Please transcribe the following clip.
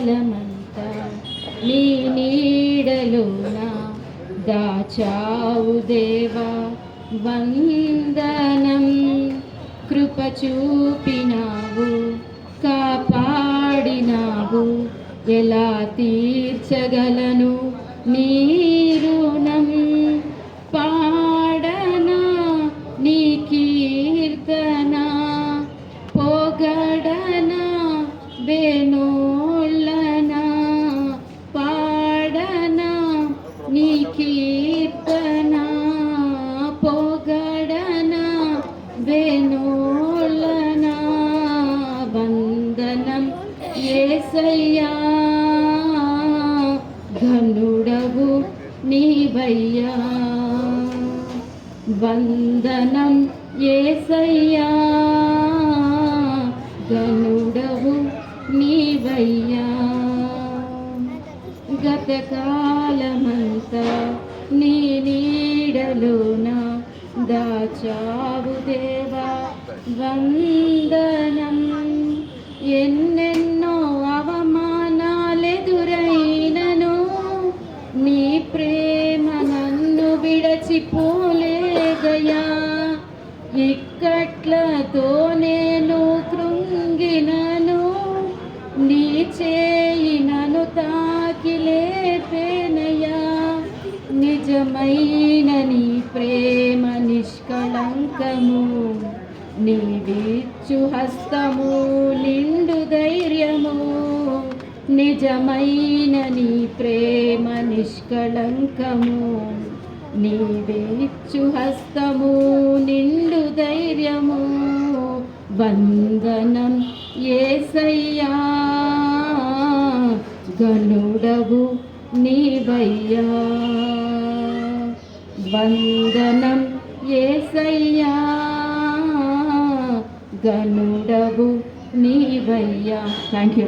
కాలమంతా నీ నీడలోన దాచావు దేవా వందనం. కృప చూపినావు, కాపాడినావు, ఎలా తీర్చగలను నీ రుణం. పాడనా నీ కీర్తన, పొగడనా వేణోళ్ళనా. పాడనా నీ కీర్తన, పొగడనా వేణోళ్ళనా. వందనం యేసయ్యా, ఘనుడవు నీవయ్యా. వందనం యేసయ్యా, ఘనుడవు నీవయ్యా. గతకాలమంతా నీ నీడలోన దాచావు దేవా వందనం. ఎన్నెన్నో అవమానాలెదురైనను నీ ప్రేమ నన్ను విడచిపోలేదయా. ఇక్కట్లతో నేను కృంగినను, నీ చేయి నన్ను తాకి లేపేనయా. నిజమైన నీ ప్రేమ నిష్కళంకము, నీవిచ్చు హస్తము నిండు ధైర్యము. నిజమైన నీ ప్రేమ నిష్కళంకము, నీవిచ్చు హస్తము నిండు ధైర్యము. వందనం యేసయ్యా, ఘనుడవు నీవయ్యా. వందనం యేసయ్యా, ఘనుడవు నీవయ్యా. Thank you.